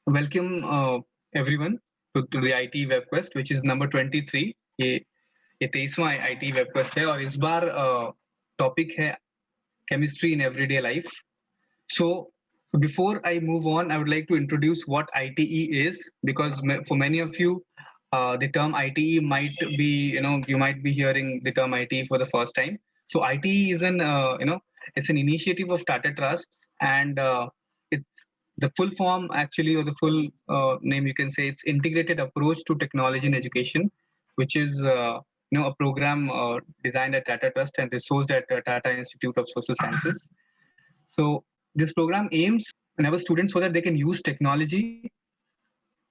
Welcome everyone to the IT WebQuest, which is number 23. ये 23वां IT WebQuest है और इस बार टॉपिक है chemistry in everyday life. So before I move on, I would like to introduce what ITE is, because for many of you, the term ITE might be, you might be hearing the term ITE for the first time. So ITE is it's an initiative of Tata Trust, and it's the full form actually, or the full name you can say, it's Integrated Approach to Technology in Education, which is a program designed at Tata Trust and resourced at Tata Institute of Social Sciences. So this program aims enable students so that they can use technology,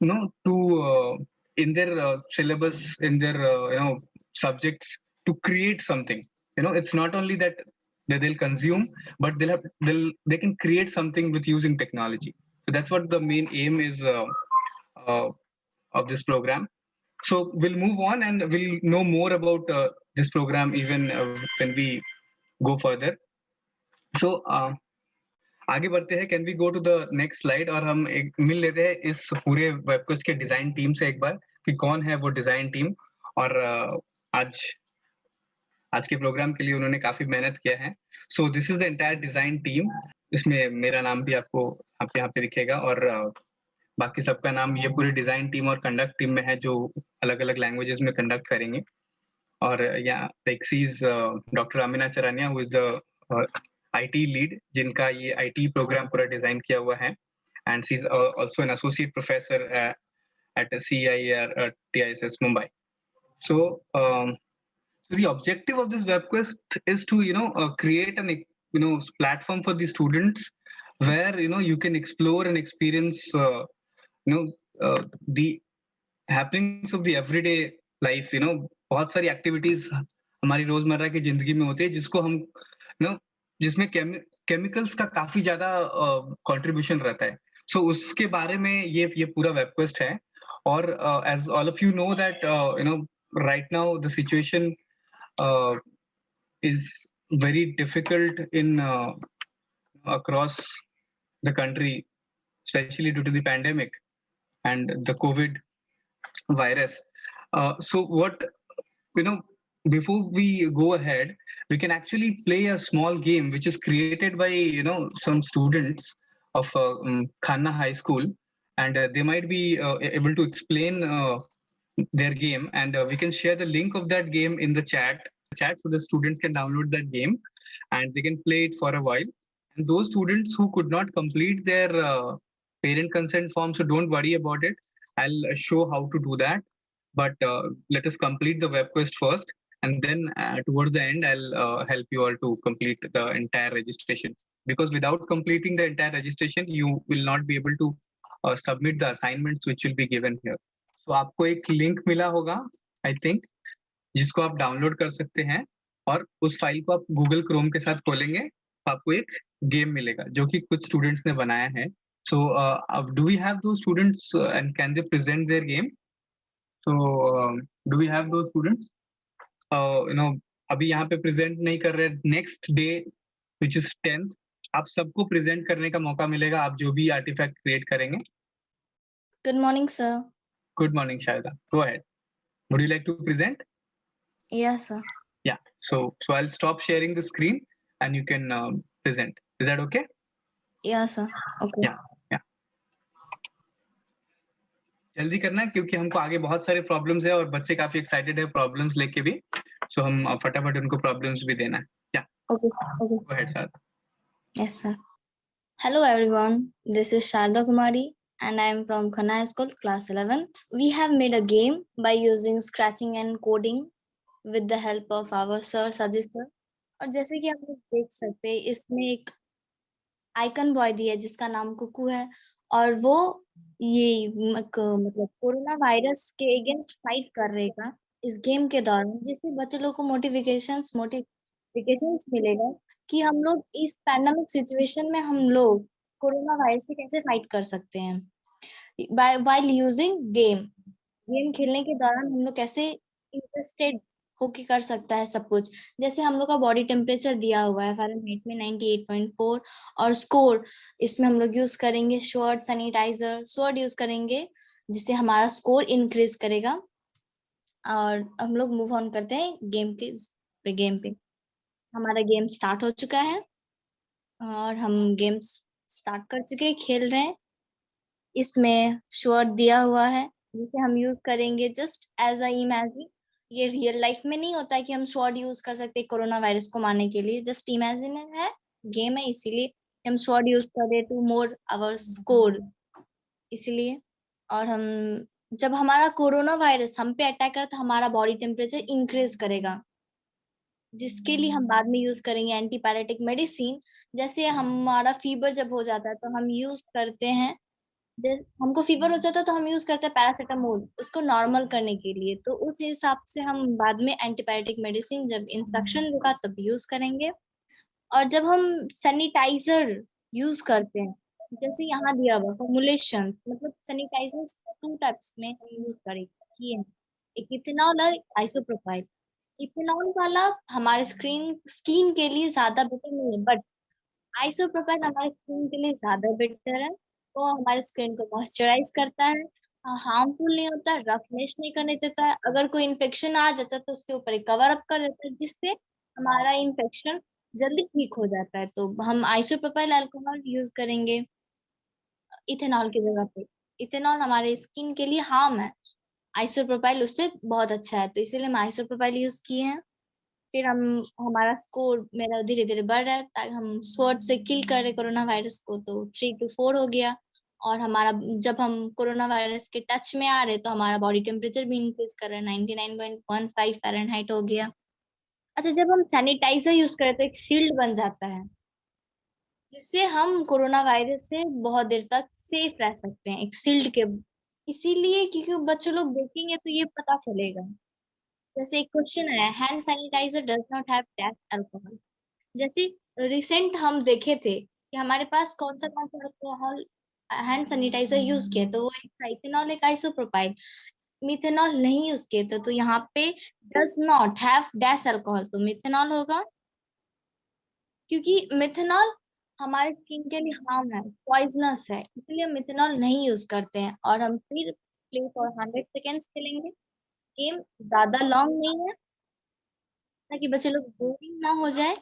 to in their syllabus, in their subjects, to create something. It's not only that they'll consume, but they can create something with using technology. So that's what the main aim is uh, of this program. So we'll move on and we'll know more about this program even when we go further. So आगे बढ़ते हैं. Can we go to the next slide और हम एक मिल लेते हैं इस पूरे वेबकोस्ट के डिजाइन टीम से एक बार, कि कौन है वो डिजाइन टीम. और आज आज के प्रोग्राम के लिए उन्होंने काफी मेहनत किया है. So this is the entire design team. इसमें मेरा नाम भी आपको यहाँ पे दिखेगा, और बाकी सबका नाम ये पूरी डिजाइन टीम और कंडक्ट टीम में है, जो अलग अलग लैंग्वेजेस में कंडक्ट करेंगे. और यहाँ एक्सीज doctor Amina Charania, who is the IT lead, जिनका ये आईटी प्रोग्राम पूरा डिजाइन किया हुआ है. And she is also an associate professor at CIR TISS Mumbai. So the objective of this webquest is to create an platform for the students, where you can explore and experience the happenings of the everyday life. बहुत सारी activities हमारी रोजमर्रा की जिंदगी में होती है, जिसको हम जिसमें केमिकल्स का काफी ज्यादा कंट्रीब्यूशन रहता है. सो उसके बारे में ये पूरा वेबक्वेस्ट है. और as all of you know that right now the situation is very difficult in across the country, especially due to the pandemic and the COVID virus. So what, before we go ahead, we can actually play a small game which is created by some students of Khanna High School, and they might be able to explain their game, and we can share the link of that game in the chat, so the students can download that game and they can play it for a while. And those students who could not complete their parent consent form, so don't worry about it, I'll show how to do that. But let us complete the web quest first, and then towards the end I'll help you all to complete the entire registration, because without completing the entire registration you will not be able to submit the assignments which will be given here. So आपको एक link मिला होगा, I think, जिसको आप download कर सकते हैं, और उस फाइल को आप गूगल क्रोम के साथ खोलेंगे तो आपको एक गेम मिलेगा जो कि कुछ स्टूडेंट्स ने बनाया है. सो डू वी हैव दो students and can they present their game? So do we have दो स्टूडेंट्स? अभी यहाँ पे प्रेजेंट नहीं कर रहे. Next day which is 10th, आप सबको प्रेजेंट करने का मौका मिलेगा, आप जो भी आर्टिफैक्ट क्रिएट करेंगे. Good morning, sir. Good morning, Shaida. Go ahead. Would you like to present? Yes, sir. Yeah. So I'll stop sharing the screen and you can present. Is that okay? Yes, sir. Okay. Yeah. जल्दी करना है क्योंकि हमको आगे बहुत सारे problems है और बच्चे काफी एक्साइटेड है प्रॉब्लम्स लेके भी. सो हम फटाफट उनको प्रॉब्लम्स भी देना है. Yeah. Okay. Okay. Go ahead, Sharda. Yes, sir. Hello, everyone. This is Sharda Kumari, and I am from Khanna High School, class 11th. We have made a game by using scratching and coding with the help of our sir, Sajid sir. और जैसे कि आप लोग देख सकते हैं, इसमें एक आइकन बॉय दिया है जिसका नाम कुकू है, और वो ये मतलब कोरोना वायरस के अगेंस्ट फाइट कर रहेगा इस गेम के दौरान, जिससे बच्चे लोग को मोटिवेशंस मिलेगा कि हम लोग इस पैंडेमिक सिचुएशन में हम लोग कोरोना वायरस से कैसे फाइट कर सकते हैं वाइल यूजिंग गेम खेलने के दौरान हम लोग कैसे इंटरेस्टेड होके कर सकता है सब कुछ। जैसे हम लोग का बॉडी टेम्परेचर दिया हुआ है फ़ारेनहाइट में 98.4 और स्कोर इसमें हम लोग यूज करेंगे स्वॉट सैनिटाइजर स्वॉट यूज करेंगे जिससे हमारा स्कोर इंक्रीज करेगा। और हम लोग मूव ऑन करते हैं गेम पे। हमारा गेम स्टार्ट हो चुका है और हम गेम्स स्टार्ट कर चुके हैं, खेल रहे हैं। इसमें स्वॉट दिया हुआ है जिसे हम यूज करेंगे जस्ट एज अ इमेजिन। ये रियल लाइफ में नहीं होता है कि हम स्वॉट यूज कर सकते हैं कोरोना वायरस को मारने के लिए, जस्ट इमेजिन है, गेम है, इसीलिए हम स्वॉट यूज कर रहे टू मोर आवर स्कोर इसलिए। और हम जब हमारा कोरोना वायरस हम पे अटैक करे तो हमारा बॉडी टेम्परेचर इंक्रीज करेगा, जिसके लिए हम बाद में यूज करेंगे एंटीपायरेटिक मेडिसिन। जैसे हमारा फीवर जब हो जाता है तो हम यूज करते हैं, जब हमको फीवर हो जाता है तो हम यूज करते हैं पैरासीटामोल उसको नॉर्मल करने के लिए। तो उस हिसाब से हम बाद में एंटीबायोटिक मेडिसिन जब इंस्ट्रक्शन होगा तब यूज करेंगे। और जब हम सैनिटाइजर यूज करते हैं, जैसे यहाँ दिया हुआ फॉर्मुलेशन, मतलब सैनिटाइजर 2 टाइप्स में हम यूज करेंगे, एक इथेनॉल और आइसोप्रोपाइल। इथेनॉल वाला हमारे स्किन के लिए ज्यादा बेटर नहीं है, बट आइसोप्रोपाइल हमारे स्किन के लिए ज्यादा बेटर है। वो हमारे स्किन को मॉइस्चराइज करता है, हार्मफुल नहीं होता, रफनेस नहीं करने देता है। अगर कोई इन्फेक्शन आ जाता है तो उसके ऊपर एक कवर अप कर देता है जिससे हमारा इन्फेक्शन जल्दी ठीक हो जाता है। तो हम आइसोप्रोपाइल अल्कोहल यूज करेंगे इथेनॉल की जगह पे। इथेनॉल हमारे स्किन के लिए हार्म है, आइसोप्रोपाइल उससे बहुत अच्छा है, तो इसीलिए हम आइसोप्रोपाइल यूज किए हैं। फिर हम हमारा स्कोर मेरा धीरे धीरे बढ़ रहा है ताकि हम स्वॉट से किल करें कोरोना वायरस को, तो 3 to 4 हो गया। और हमारा जब हम कोरोना वायरस के टच में आ रहे तो हमारा बॉडी टेम्परेचर भी इंक्रीज कर रहा है, 99.15 फ़ारेनहाइट हो गया। अच्छा, जब हम सैनिटाइजर यूज करें तो एक शील्ड बन जाता है जिससे हम कोरोना वायरस से बहुत देर तक सेफ रह सकते हैं, एक शील्ड के। इसीलिए क्योंकि बच्चे लोग देखेंगे तो ये पता चलेगा। जैसे एक क्वेश्चन है, hand sanitizer does not have test alcohol. जैसे रिसेंट हम देखे थे कि हमारे पास कौन सा अल्कोहल हैंड सैनिटाइजर यूज किए, तो वो एक इथेनॉल एक आइसोप्रोपाइल। मिथेनॉल नहीं यूज किए थे, तो यहाँ पे does not have dash alcohol, तो मिथेनॉल होगा। क्योंकि मिथेनॉल हमारे स्किन के लिए हार्म है, पॉइजनस है, इसलिए हम मिथेनॉल नहीं यूज करते हैं। और हम फिर प्ले फॉर 100 सेकेंड्स खेलेंगे। गेम ज्यादा लॉन्ग नहीं है ताकि बच्चे लोग बोरिंग ना हो जाए।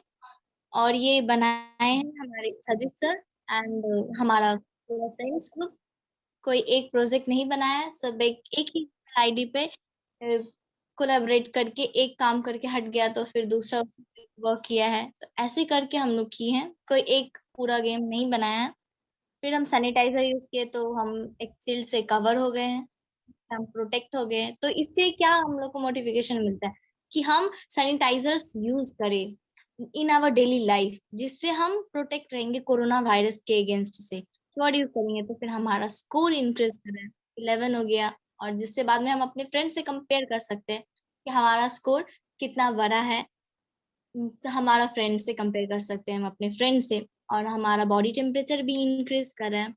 और ये बनाए हैं हमारे सजित सर एंड हमारा पूरा फ्रेंड्स ग्रुप। कोई एक प्रोजेक्ट नहीं बनाया है, सब एक ही आईडी पे कोलैबोरेट करके एक काम करके हट गया तो फिर दूसरा वर्क किया है, तो ऐसे करके हम लोग किए हैं, कोई एक पूरा गेम नहीं बनाया है। फिर हम सैनिटाइजर यूज किए तो हम एक शील्ड से कवर हो गए हैं, हम प्रोटेक्ट हो गए हैं। तो इससे क्या हम लोग को मोटिफिकेशन मिलता है कि हम सैनिटाइजर्स यूज करें इन आवर डेली लाइफ, जिससे हम प्रोटेक्ट रहेंगे कोरोना वायरस के अगेंस्ट से। फ्लड यूज करेंगे तो फिर हमारा स्कोर इंक्रीज करें, 11 हो गया। और जिससे बाद में हम अपने फ्रेंड से कंपेयर कर सकते हैं कि हमारा स्कोर कितना बड़ा है, हमारा फ्रेंड से कंपेयर कर सकते हैं हम अपने फ्रेंड से। और हमारा बॉडी टेम्परेचर भी इंक्रीज कर रहा है।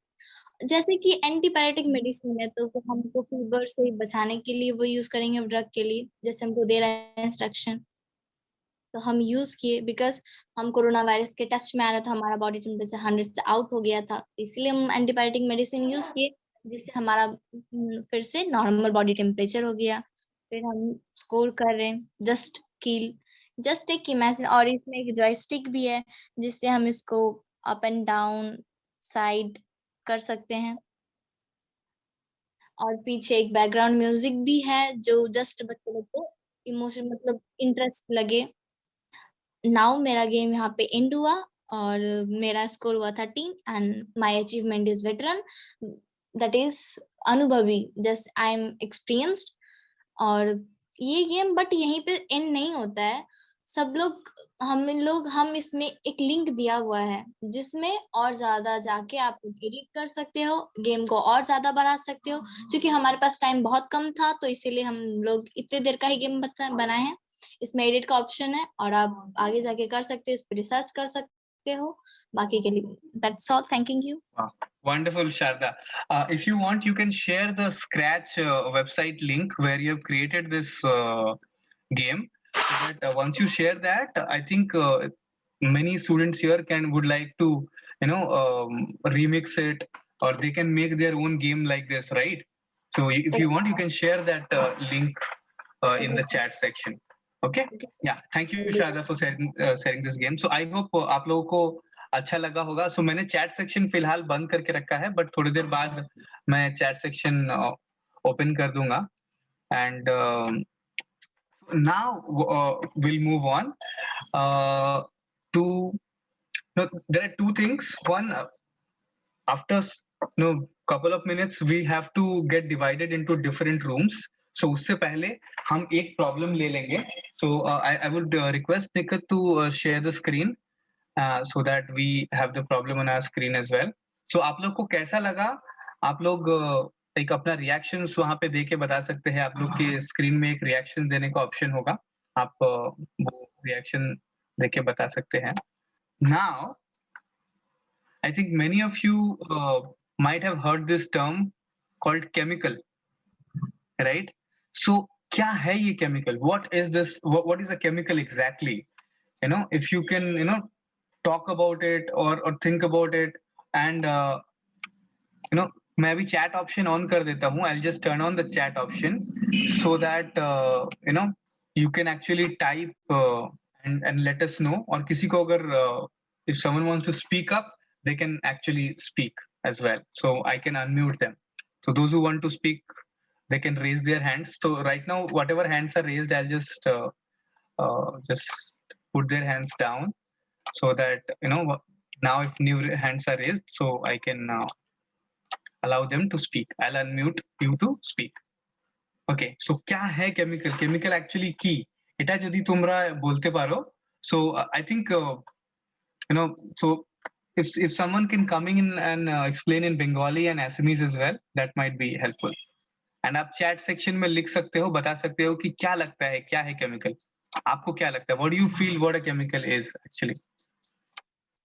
जैसे कि एंटीबायोटिक मेडिसिन है तो वो हमको फीवर से बचाने के लिए वो यूज करेंगे ड्रग के लिए, जैसे हमको दे रहा है इंस्ट्रक्शन, तो हम यूज किए बिकॉज हम कोरोना वायरस के टच में आ रहा था, हमारा बॉडी टेम्परेचर 100 से आउट हो गया था, इसलिए हम एंटीबायोटिक मेडिसिन यूज किए जिससे हमारा फिर से नॉर्मल बॉडी टेम्परेचर हो गया। फिर हम स्कोर कर रहे हैं जस्ट किल, जस्ट एक इमेजिन। और इसमें एक जॉयस्टिक भी है जिससे हम इसको अप एंड डाउन साइड कर सकते हैं। और पीछे एक बैकग्राउंड म्यूजिक भी है जो जस्ट बच्चे लोग को इमोशन मतलब इंटरेस्ट लगे। नाउ मेरा गेम यहाँ पे एंड हुआ और मेरा स्कोर हुआ 13 and my achievement is veteran, that is अनुभवी, जस्ट आई एम एक्सपीरियंस्ड। और ये गेम बट यहीं पे एंड नहीं होता है, सब लोग हम इसमें एक लिंक दिया हुआ है जिसमें और ज्यादा जाके आप एडिट कर सकते हो, गेम को और ज्यादा बढ़ा सकते हो। क्योंकि हमारे पास टाइम बहुत कम था तो इसीलिए हम लोग इतने देर का ही गेम बनाए हैं। इसमें एडिट का ऑप्शन है और आप आगे जाके कर सकते हो, इस पर रिसर्च कर सकते हो। बाकी के लिए that's all, thanking you. Wow. Wonderful, Sharda. If you want, you can share the Scratch website link where you have created this game. so that once you share that, I think many students here would like to remix it, or they can make their own game like this, right? So if you want, you can share that link in the chat section. Okay. Okay, sir. Yeah, thank you Shada for sharing this game. So I hope आप लोगों को अच्छा लगा होगा. So मैंने chat section फिलहाल बंद करके रखा है, but थोड़ी देर बाद मैं chat section open कर दूंगा. And now we'll move on to, no, there are two things. One, after couple of minutes we have to get divided into different rooms. So उससे पहले हम एक problem ले लेंगे. So I would request Nikat to share the screen so that we have the problem on our screen as well. So आप लोग को कैसा लगा? आप लोग एक अपना reactions वहाँ पे दे के बता सकते हैं. आप लोग के screen में एक reaction देने का option होगा. आप वो reaction दे के बता सकते हैं. Now, I think many of you might have heard this term called chemical, right? So, क्या है ये chemical? What is this? What is a chemical exactly? If you can, talk about it or think about it, and मैं अभी chat option on कर देता हूँ. I'll just turn on the chat option so that you can actually type and let us know. और किसी को अगर if someone wants to speak up, they can actually speak as well. So I can unmute them. So those who want to speak, they can raise their hands. So right now, whatever hands are raised, I'll just put their hands down so that now if new hands are raised, so I can allow them to speak. I'll unmute you to speak. Okay, so क्या है chemical? Chemical actually কি? এটা যদি তোমরা বলতে পারো, so I think so if someone can coming in and explain in Bengali and Assamese as well, that might be helpful. And आप chat section में लिख सकते हो, बता सकते हो कि क्या लगता है, क्या है chemical? आपको क्या लगता है? What do you feel what a chemical is actually?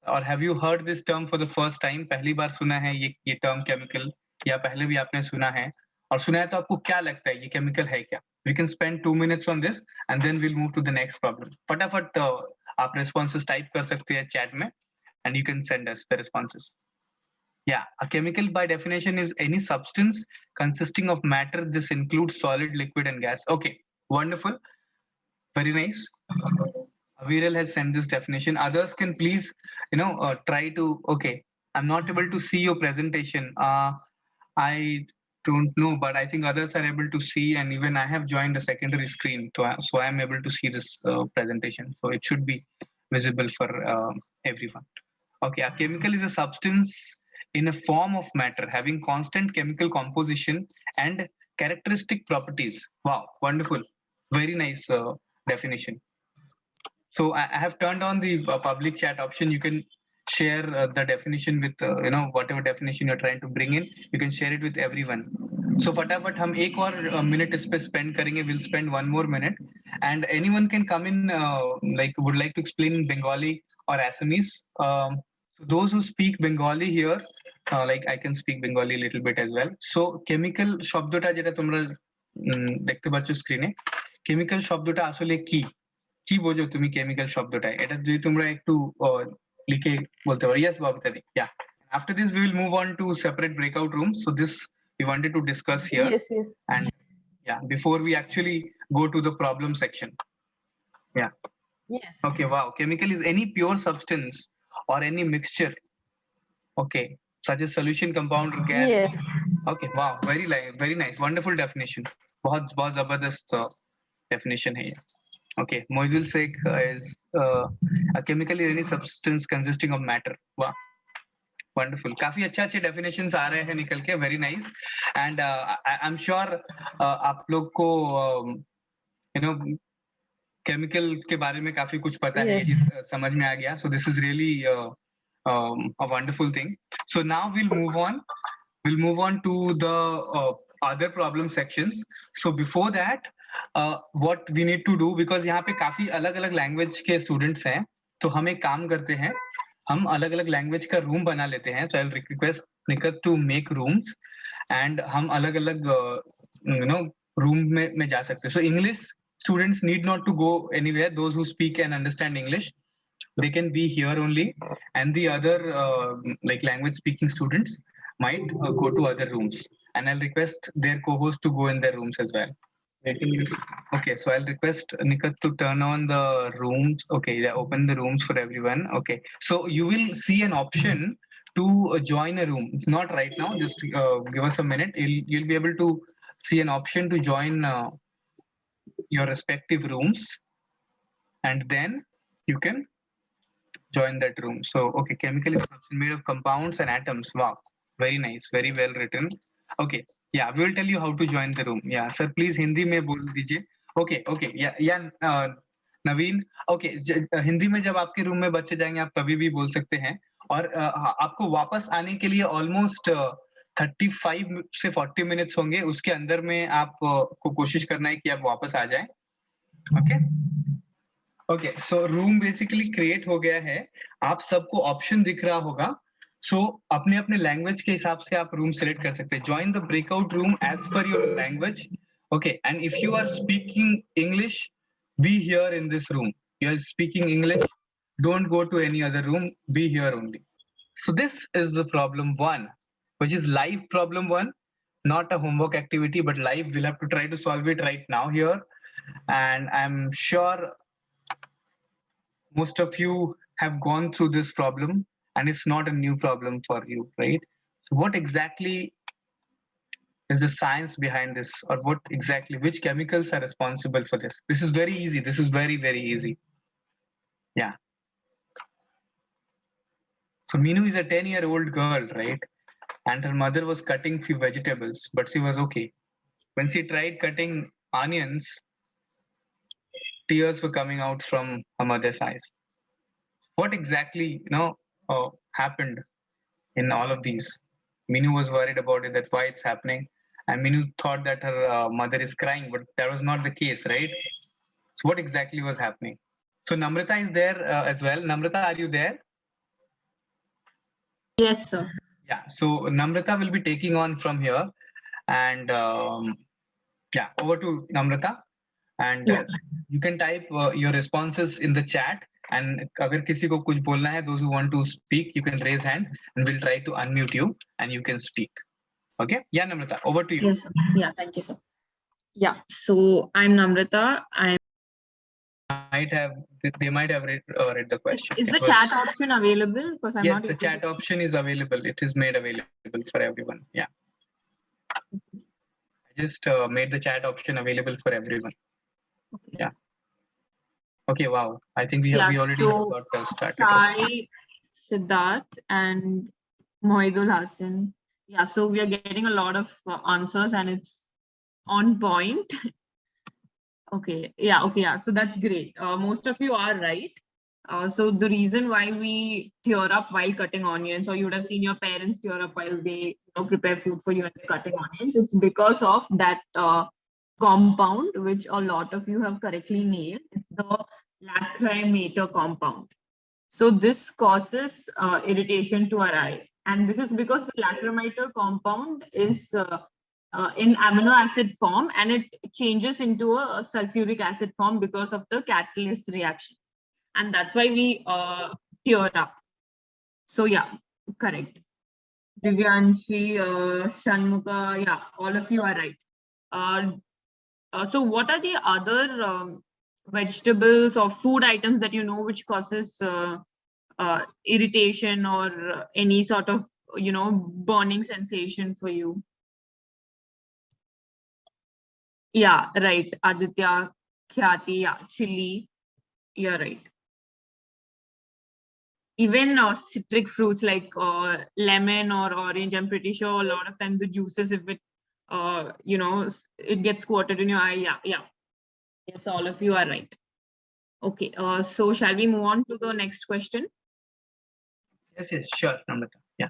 Or have you heard this term for the first time? पहली बार सुना है ये term chemical, या पहले भी आपने सुना है? और सुना है तो आपको क्या लगता है ये chemical है क्या? We can spend 2 minutes on this and then we'll move to the next problem. फटाफट आप responses type कर सकते हैं chat में and you can send us the responses. Yeah, a chemical by definition is any substance consisting of matter. This includes solid, liquid, and gas. Okay, wonderful. Very nice. Aviral has sent this definition. Others can please, try to. Okay, I'm not able to see your presentation. I don't know, but I think others are able to see, and even I have joined a secondary screen, so I'm able to see this presentation. So it should be visible for everyone. Okay, a chemical is a substance in a form of matter having constant chemical composition and characteristic properties. Wow, wonderful. Very nice definition. So I have turned on the public chat option. You can share the definition with whatever definition you're trying to bring in. You can share it with everyone. So फटाफट हम एक और minute इस पे spend करेंगे. We'll spend 1 more minute, and anyone can come in would like to explain in Bengali or Assamese. Those who speak Bengali here, I can speak Bengali a little bit as well. So chemical শব্দটা যেটা তোমরা দেখতে পাচ্ছ স্ক্রিনে, chemical শব্দটা আসলে কি? কি বোঝো তুমি chemical শব্দটা? এটা যদি তোমরা একটু লিখে বলতে পারো. Yes, Babitari. Yeah. After this, we will move on to separate breakout rooms. So this we wanted to discuss here. Yes, yes. And yeah, before we actually go to the problem section. Yeah. Yes. Okay. Wow. Chemical is any pure substance or any mixture. Okay. Such as solution, compound, or gas. Yes. Okay. Wow. Very nice. Wonderful definition. बहुत जबरदस्त definition है ये. Okay, Moidul Sheikh is a chemical is any substance consisting of matter. Wow, wonderful. काफी अच्छे definitions आ रहे हैं निकल के. Very nice. And I'm sure आप लोग को chemical के बारे में काफी कुछ पता है, ये समझ में आ गया. So this is really a wonderful thing. So now we'll move on. We'll move on to the other problem sections. So before that, what we need to do, because यहाँ पे काफी अलग-अलग language के students हैं, तो हम एक काम करते हैं, हम अलग-अलग language का room बना लेते हैं. So I'll request Nikat to make rooms, and हम अलग-अलग room में जा सकते हैं. So English students need not to go anywhere. Those who speak and understand English, they can be here only, and the other like language speaking students might go to other rooms, and I'll request their co-host to go in their rooms as well. Okay, so I'll request Nikat to turn on the rooms. Okay, yeah, open the rooms for everyone. Okay, so you will see an option to join a room. Not right now, just give us a minute. You'll be able to see an option to join your respective rooms, and then you can join that room. So, okay, chemical is made of compounds and atoms. Wow, very nice, very well written. Okay, yeah, we will tell you how to join the room. Yeah, sir, please Hindi में बोल दीजिए. Okay, okay, yeah, yeah, नवीन. Okay, Hindi में जब आपके room में बच्चे जाएंगे आप तभी भी बोल सकते हैं, और आपको वापस आने के लिए ऑलमोस्ट 35 से 40 मिनट्स होंगे. उसके अंदर में आप को कोशिश करना है कि आप वापस आ जाएं. ओके ओके, सो रूम बेसिकली क्रिएट हो गया है. आप सबको ऑप्शन दिख रहा होगा. सो अपने अपने लैंग्वेज के हिसाब से आप रूम सेलेक्ट कर सकते हैं. Join the breakout room as per your language. Okay, and if you are speaking English, be here in this room. You are speaking English, don't go to any other room, be here only. So this is the problem 1, which is live problem 1, not a homework activity, but live. We'll have to try to solve it right now here, and I'm sure most of you have gone through this problem, and it's not a new problem for you, right? So what exactly is the science behind this, or what exactly, which chemicals are responsible for this? This is very easy. This is very, very easy. Yeah. So Minu is a 10-year-old girl, right? And her mother was cutting few vegetables, but she was okay. When she tried cutting onions, tears were coming out from her mother's eyes. What exactly, happened in all of these? Minu was worried about it, that why it's happening. And Minu thought that her mother is crying, but that was not the case, right? So what exactly was happening? So Namrata is there as well. Namrata, are you there? Yes, sir. Yeah, so Namrata will be taking on from here, and yeah, over to Namrata, and you can type your responses in the chat, and अगर किसी को कुछ बोलना है, those who want to speak, you can raise hand, and we'll try to unmute you, and you can speak. Okay, yeah, Namrata, over to you. Yes, sir. Yeah, thank you, sir. Yeah, so I'm Namrata. They might have read the question. Is the chat option available? Because I'm yes, not the chat option is available. It is made available for everyone. Yeah. I just made the chat option available for everyone. Okay. Yeah. Okay, wow. I think we already got started. Sai, Siddharth, and Mohidul Hassan. Yeah, so we are getting a lot of answers, and it's on point. Okay, yeah. So that's great. Most of you are right. So the reason why we tear up while cutting onions, or you would have seen your parents tear up while they prepare food for you and cutting onions, it's because of that compound, which a lot of you have correctly named. It's the lacrimator compound. So this causes irritation to our eye, and this is because the lacrimator compound is in amino acid form, and it changes into a sulfuric acid form because of the catalyst reaction, and that's why we tear up. So yeah, correct. Divyanshi, Shanmuka, yeah, all of you are right. So what are the other vegetables or food items that you know which causes irritation or any sort of burning sensation for you? Yeah, right. Aditya, Khyati, yeah, chili. You're right. Even citric fruits like lemon or orange, I'm pretty sure a lot of times the juices, if it it gets squirted in your eye. Yeah. Yes, all of you are right. Okay, so shall we move on to the next question? Yes, sure, Namrata. Yeah.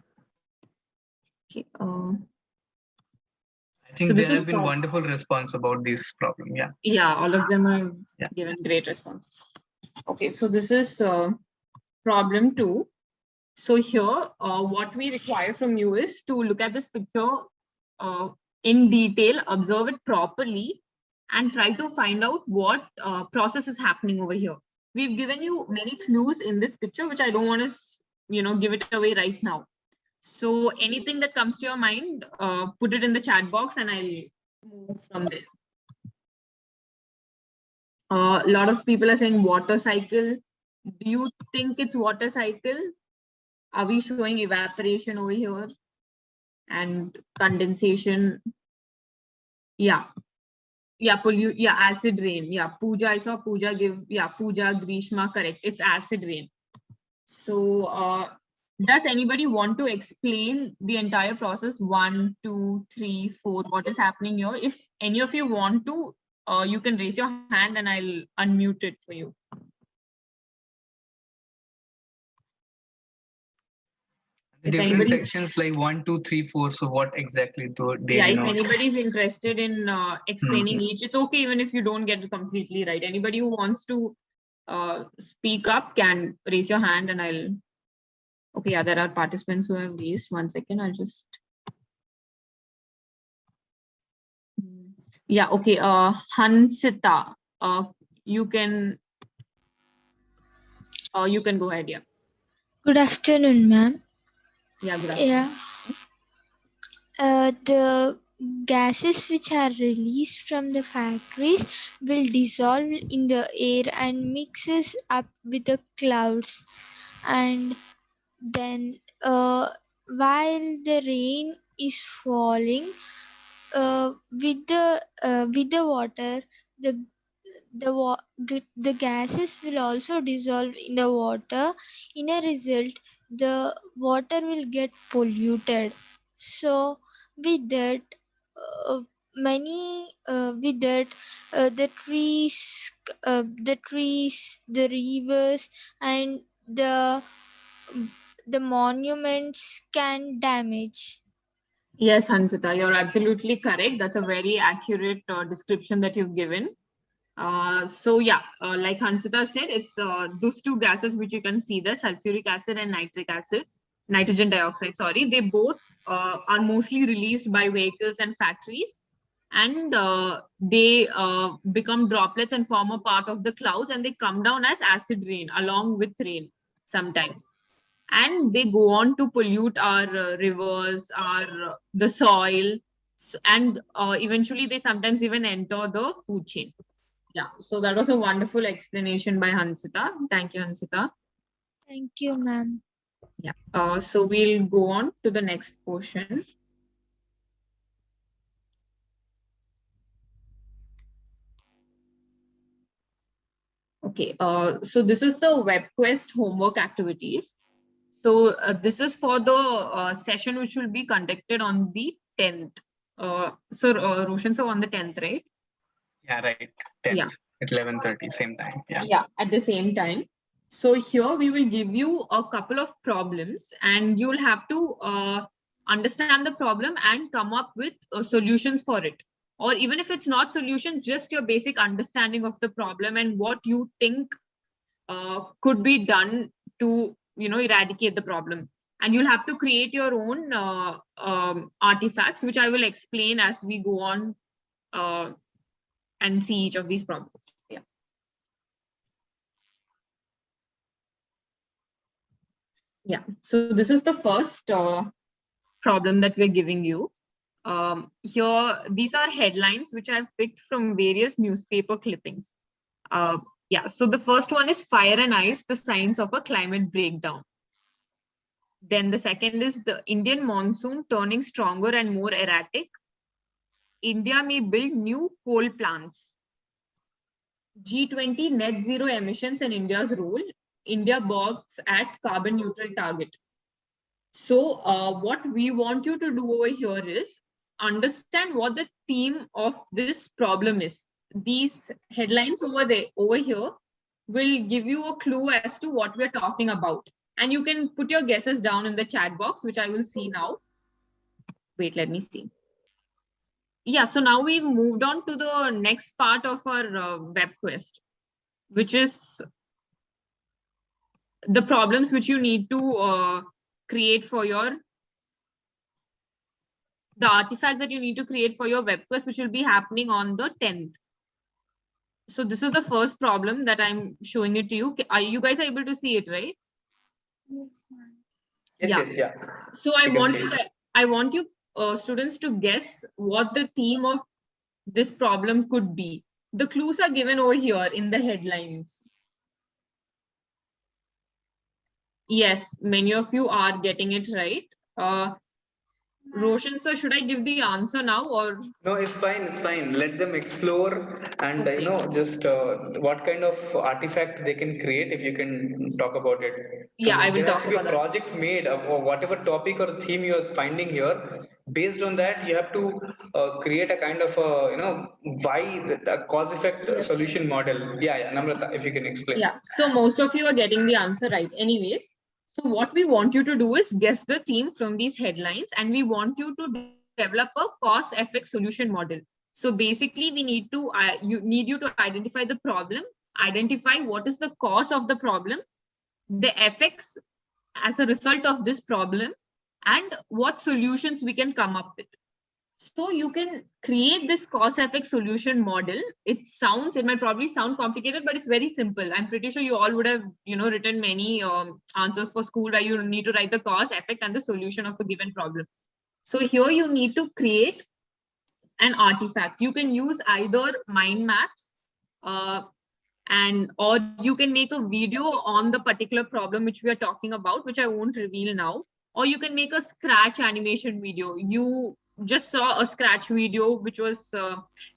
Okay. I think there have been wonderful response about this problem. Yeah. Yeah, all of them have given great responses. Okay, so this is problem 2. So here, what we require from you is to look at this picture in detail, observe it properly, and try to find out what process is happening over here. We've given you many clues in this picture, which I don't want to, give it away right now. So anything that comes to your mind, put it in the chat box and I'll move from there. A lot of people are saying water cycle. Do you think it's water cycle? Are we showing evaporation over here and condensation? Yeah. Yeah, acid rain. Yeah, Pooja, I saw Pooja give, Pooja, Grishma, correct. It's acid rain. So does anybody want to explain the entire process? 1, 2, 3, 4, what is happening here? If any of you want to, you can raise your hand and I'll unmute it for you. The different sections like 1, 2, 3, 4. So what exactly do they? Yeah, if anybody's interested in explaining each, it's okay even if you don't get it completely right. Anybody who wants to speak up can raise your hand and I'll. Okay, yeah, there are participants who have raised. 1 second, I'll just. Yeah, okay. Hansita, you can go ahead. Yeah. Good afternoon, ma'am. Yeah, good afternoon. Yeah. The gases which are released from the factories will dissolve in the air and mixes up with the clouds, and then while the rain is falling, with the water, the gases will also dissolve in the water. In a result, the water will get polluted. So with that, the trees, the rivers, and the monuments can damage. Yes, Hansita, you're absolutely correct. That's a very accurate description that you've given. So yeah, like Hansita said, it's those two gases which you can see there, sulfuric acid and nitrogen dioxide, sorry. They both are mostly released by vehicles and factories, and they become droplets and form a part of the clouds, and they come down as acid rain along with rain sometimes. And they go on to pollute our rivers, the soil, and eventually they sometimes even enter the food chain. Yeah, so that was a wonderful explanation by Hansita. Thank you, Hansita. Thank you, ma'am. Yeah, so we'll go on to the next portion. Okay, so this is the WebQuest homework activities. So this is for the session which will be conducted on the 10th. So Roshan, so on the 10th, right? Yeah, right. 10th Yeah. At 11:30, same time. Yeah, at the same time. So here we will give you a couple of problems and you'll have to understand the problem and come up with solutions for it. Or even if it's not solution, just your basic understanding of the problem and what you think could be done to eradicate the problem. And you'll have to create your own artifacts, which I will explain as we go on and see each of these problems. Yeah. Yeah, so this is the first problem that we're giving you. Here, these are headlines which I've picked from various newspaper clippings. Yeah, so the first one is Fire and Ice, the signs of a climate breakdown. Then the second is the Indian monsoon turning stronger and more erratic. India may build new coal plants. G20 net zero emissions and India's role. India balks at carbon neutral target. So what we want you to do over here is understand what the theme of this problem is. These headlines over here will give you a clue as to what we're talking about. And you can put your guesses down in the chat box, which I will see now. Wait, let me see. Yeah, so now we've moved on to the next part of our web quest, which is the problems which you need to create for the artifacts that you need to create for your web quest, which will be happening on the 10th. So this is the first problem that I'm showing it to you. Are you guys able to see it, right? Yes, ma'am. Yes, Yeah. yes, yeah. So I You can want see you, it. I want you students to guess what the theme of this problem could be. The clues are given over here in the headlines. Yes, many of you are getting it right. Roshan sir, should I give the answer now or? No, it's fine. It's fine. Let them explore and Okay. just what kind of artifact they can create. If you can talk about it. Yeah, I will There has talk to be a about that. project made of whatever topic or theme you are finding here. Based on that, you have to create a kind of why the cause effect Yes. solution model. Yeah, Namrata, if you can explain. Yeah, so most of you are getting the answer right anyways. So what we want you to do is guess the theme from these headlines, and we want you to develop a cause effect solution model. So basically we need to you to identify the problem, identify what is the cause of the problem, the effects as a result of this problem, and what solutions we can come up with. So you can create this cause effect solution model. It might probably sound complicated, but it's very simple. I'm pretty sure you all would have, written many answers for school where you need to write the cause, effect, and the solution of a given problem. So here you need to create an artifact. You can use either mind maps, or you can make a video on the particular problem which we are talking about, which I won't reveal now, or you can make a scratch animation video. You just saw a scratch video which was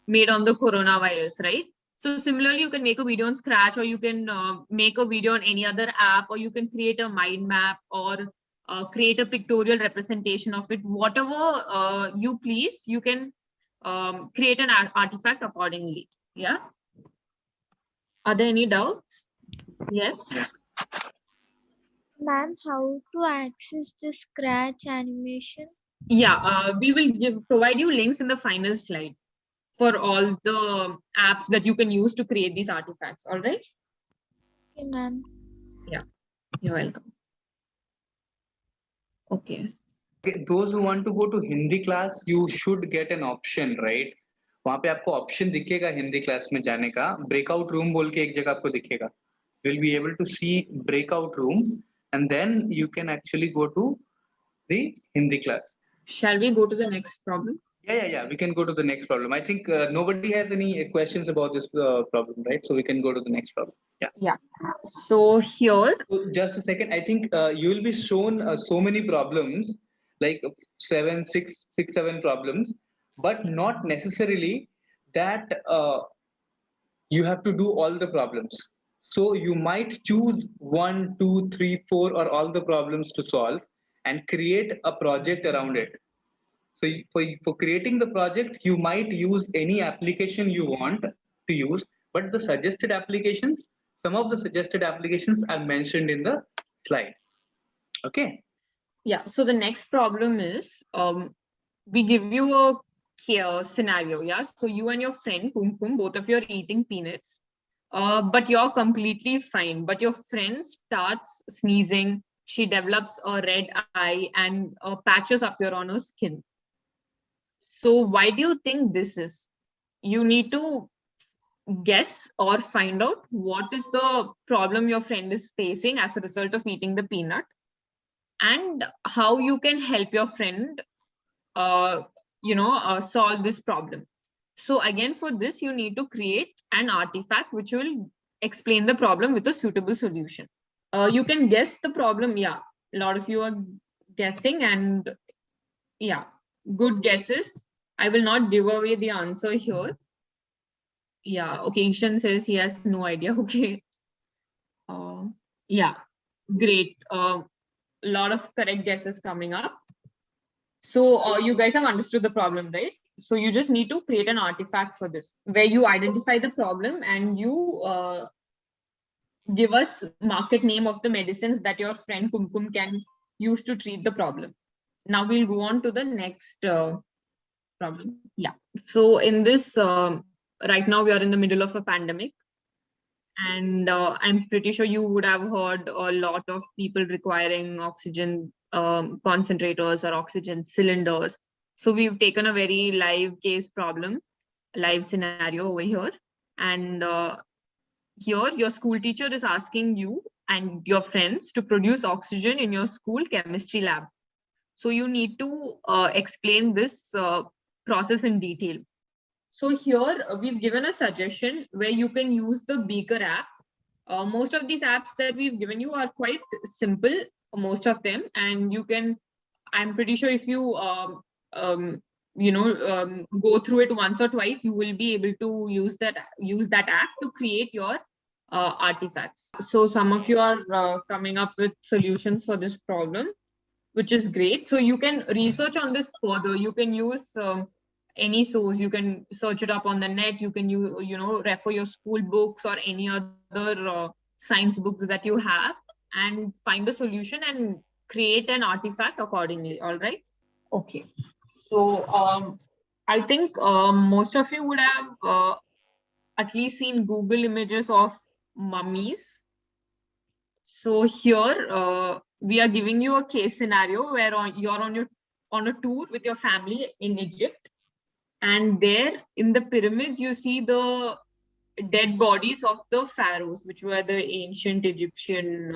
made on the coronavirus, right? So similarly, you can make a video on scratch, or you can make a video on any other app, or you can create a mind map, or create a pictorial representation of it. Whatever you please, you can create an artifact accordingly. Yeah. Are there any doubts? Yes. Ma'am, how to access the scratch animation? Yeah, we will provide you links in the final slide for all the apps that you can use to create these artifacts. All right. Okay, ma'am. Yeah, you're welcome. Okay. Okay, those who want to go to Hindi class, you should get an option, right? वहाँ पे आपको option दिखेगा Hindi class में जाने का. Breakout room बोल के एक जगह आपको दिखेगा. You will be able to see breakout room, and then you can actually go to the Hindi class. Shall we go to the next problem? Yeah. We can go to the next problem. I think nobody has any questions about this problem, right? So we can go to the next problem. Yeah. So here. So just a second. I think you will be shown so many problems, like 7 problems, but not necessarily that you have to do all the problems. So you might choose 1, 2, 3, 4, or all the problems to solve and create a project around it. So for creating the project, you might use any application you want to use, but the suggested applications, some of the suggested applications are mentioned in the slide. Okay. Yeah. So the next problem is we give you a scenario. Yeah. So you and your friend Kumkum, both of you are eating peanuts, but you're completely fine. But your friend starts sneezing. She develops a red eye and patches appear on her skin. So why do you think this is? You need to guess or find out what is the problem your friend is facing as a result of eating the peanut, and how you can help your friend solve this problem. So again, for this, you need to create an artifact which will explain the problem with a suitable solution. You can guess the problem. Yeah, a lot of you are guessing, and yeah, good guesses. I will not give away the answer here. Yeah, okay, Ishan says he has no idea. Okay. Yeah, great. A lot of correct guesses coming up. So you guys have understood the problem, right? So you just need to create an artifact for this, where you identify the problem and you give us market name of the medicines that your friend Kumkum can use to treat the problem. Now we'll go on to the next problem. Yeah. So in this, right now we are in the middle of a pandemic. And I'm pretty sure you would have heard a lot of people requiring oxygen concentrators or oxygen cylinders. So we've taken a very live case problem, live scenario over here. And here your school teacher is asking you and your friends to produce oxygen in your school chemistry lab. So you need to explain this process in detail. So here we've given a suggestion where you can use the Beaker app. Most of these apps that we've given you are quite simple, most of them, and you can, I'm pretty sure if you go through it once or twice, you will be able to use that app to create your artifacts. So some of you are coming up with solutions for this problem, which is great. So you can research on this further. You can use any source. You can search it up on the net. You can refer your school books or any other science books that you have and find a solution and create an artifact accordingly. All right. Okay. So I think most of you would have at least seen Google images of mummies. So here we are giving you a case scenario where you're on a tour with your family in Egypt, and there in the pyramids you see the dead bodies of the pharaohs, which were the ancient Egyptian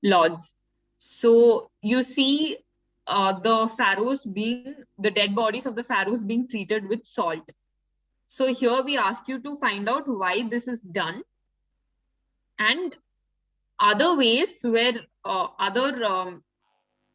lords. So you see the dead bodies of the pharaohs being treated with salt. So here we ask you to find out why this is done and other ways where other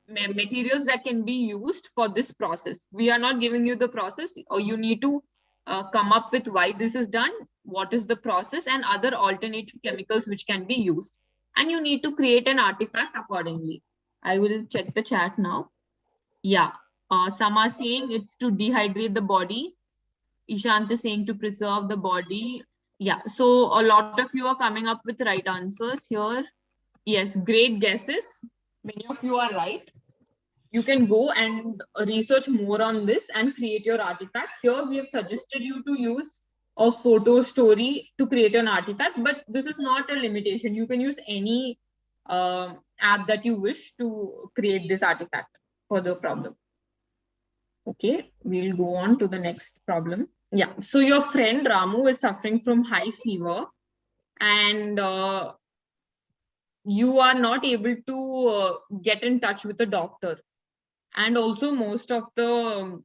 materials that can be used for this process. We are not giving you the process, or you need to come up with why this is done, what is the process, and other alternative chemicals which can be used. And you need to create an artifact accordingly. I will check the chat now. Yeah, some are saying it's to dehydrate the body. Ishant is saying to preserve the body. Yeah, so a lot of you are coming up with right answers here. Yes, great guesses. Many of you are right. You can go and research more on this and create your artifact. Here we have suggested you to use a photo story to create an artifact, but this is not a limitation. You can use any app that you wish to create this artifact for the problem. Okay, we'll go on to the next problem. Yeah, so your friend Ramu is suffering from high fever and you are not able to get in touch with the doctor. And also most of the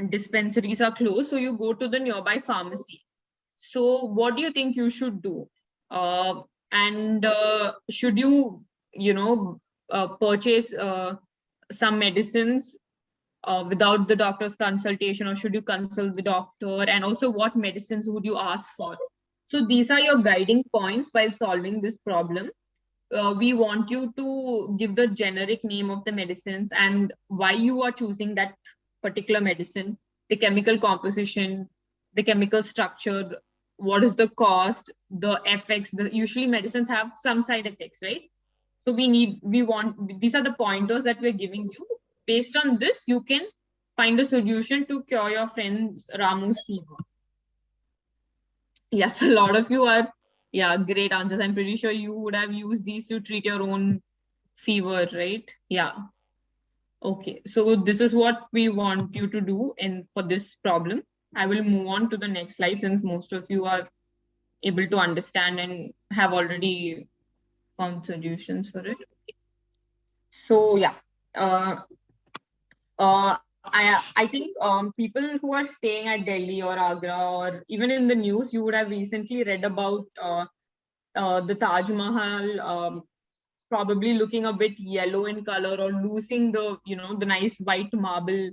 dispensaries are closed, so you go to the nearby pharmacy. So what do you think you should do? Should you, purchase some medicines without the doctor's consultation, or should you consult the doctor? And also, what medicines would you ask for? So these are your guiding points while solving this problem. We want you to give the generic name of the medicines and why you are choosing that particular medicine, the chemical composition, the chemical structure, what is the cost, the effects. Usually medicines have some side effects, right? So these are the pointers that we're giving you. Based on this, you can find a solution to cure your friend's Ramu's fever. Yes, a lot of you are, yeah, great answers. I'm pretty sure you would have used these to treat your own fever, right? Yeah. Okay, so this is what we want you to do for this problem. I will move on to the next slide since most of you are able to understand and have already found solutions for it. So yeah, I think people who are staying at Delhi or Agra, or even in the news, you would have recently read about the Taj Mahal probably looking a bit yellow in color or losing the nice white marble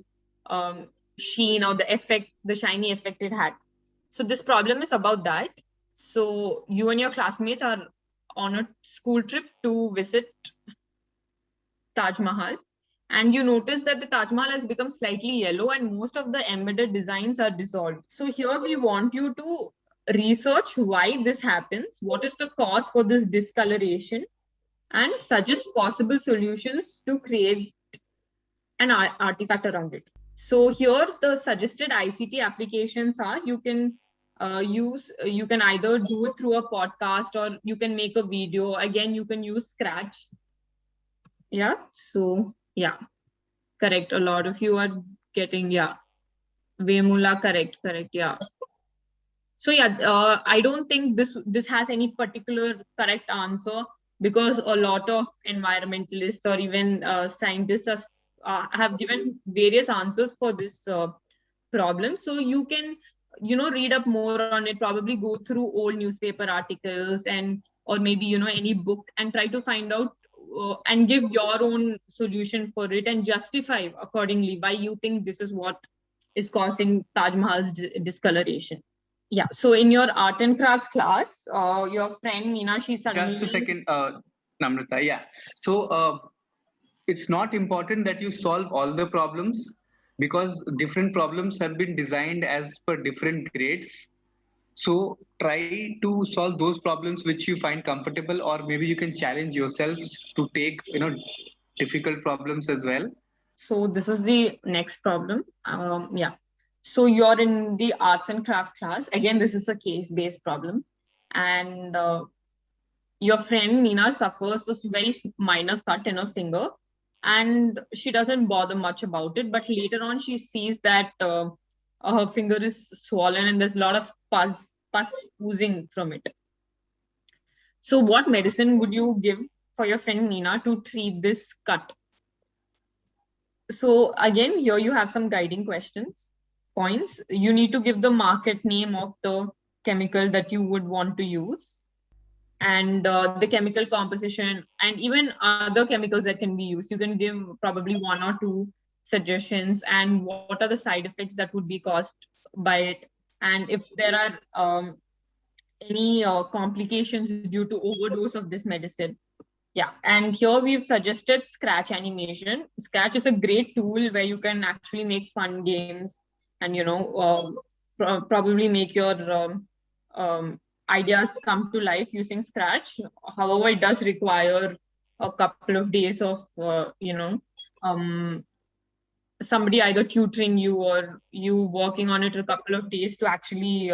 sheen or the shiny effect it had. So this problem is about that. So you and your classmates are on a school trip to visit Taj Mahal, and you notice that the Taj Mahal has become slightly yellow and most of the embedded designs are dissolved. So here we want you to research why this happens, what is the cause for this discoloration, and suggest possible solutions to create an artifact around it. So here the suggested ICT applications are, you can you can either do it through a podcast or you can make a video. Again, you can use Scratch. Yeah, so yeah, correct. A lot of you are getting, yeah. Vemula, correct, yeah. So yeah, I don't think this has any particular correct answer, because a lot of environmentalists or even scientists have given various answers for this problem. So you can, read up more on it, probably go through old newspaper articles and or maybe any book, and try to find out and give your own solution for it and justify accordingly why you think this is what is causing Taj Mahal's discoloration. Yeah. So in your art and crafts class, your friend Meena, she suddenly. Just a second, Namrata. Yeah. So it's not important that you solve all the problems, because different problems have been designed as per different grades. So try to solve those problems which you find comfortable, or maybe you can challenge yourselves to take difficult problems as well. So this is the next problem. Yeah. So you're in the arts and craft class. Again, this is a case-based problem. And your friend Meena suffers this very minor cut in her finger, and she doesn't bother much about it. But later on, she sees that her finger is swollen and there's a lot of pus oozing from it. So what medicine would you give for your friend Meena to treat this cut? So again, here you have some guiding points. You need to give the market name of the chemical that you would want to use, and the chemical composition, and even other chemicals that can be used. You can give probably 1 or 2 suggestions, and what are the side effects that would be caused by it, and if there are any complications due to overdose of this medicine. Yeah, and here we've suggested Scratch animation. Scratch is a great tool where you can actually make fun games and, probably make your ideas come to life using Scratch. However, it does require a couple of days of, somebody either tutoring you or you working on it a couple of days to actually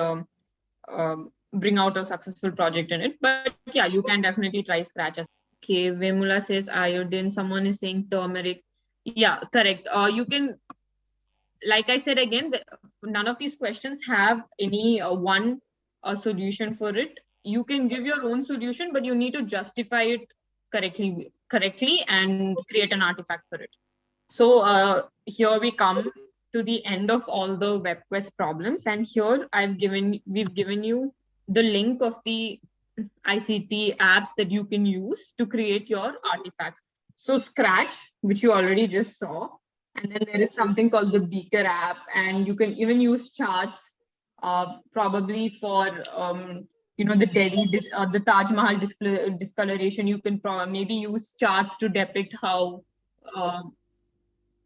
bring out a successful project in it. But yeah, you can definitely try Scratch. Okay, Vemula says iodine. Someone is saying turmeric. Yeah, correct. You can, like I said again, none of these questions have any one solution for it. You can give your own solution, but you need to justify it correctly and create an artifact for it. So here we come to the end of all the WebQuest problems, and here we've given you the link of the ICT apps that you can use to create your artifacts. So Scratch, which you already just saw, and then there is something called the Beaker app, and you can even use charts, probably for the Delhi, the Taj Mahal discoloration. You can maybe use charts to depict how,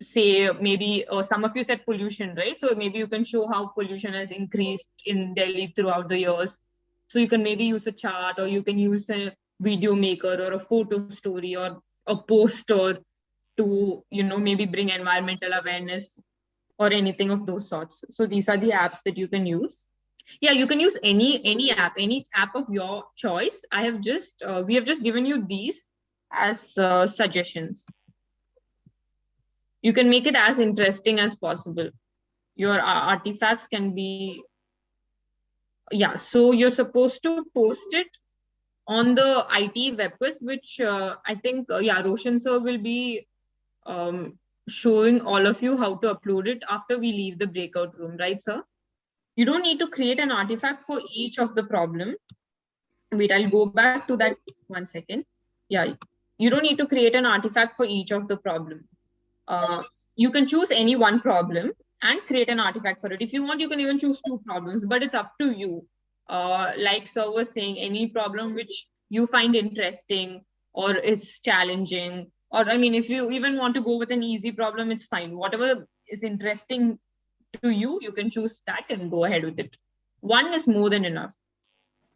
say, maybe some of you said pollution, right? So maybe you can show how pollution has increased in Delhi throughout the years. So you can maybe use a chart, or you can use a video maker or a photo story or a poster to, maybe bring environmental awareness or anything of those sorts. So these are the apps that you can use. Yeah, you can use any app of your choice. We have just given you these as suggestions. You can make it as interesting as possible. Your artifacts can be, yeah, so you're supposed to post it on the IT WebQuest, which I think, Roshan sir will be showing all of you how to upload it after we leave the breakout room, right, sir? You don't need to create an artifact for each of the problem. Wait, I'll go back to that 1 second. Yeah, you don't need to create an artifact for each of the problem. You can choose any one problem and create an artifact for it. If you want, you can even choose 2 problems, but it's up to you. Like sir was saying, any problem which you find interesting or it's challenging, or if you even want to go with an easy problem, it's fine. Whatever is interesting to you, you can choose that and go ahead with it. 1 is more than enough.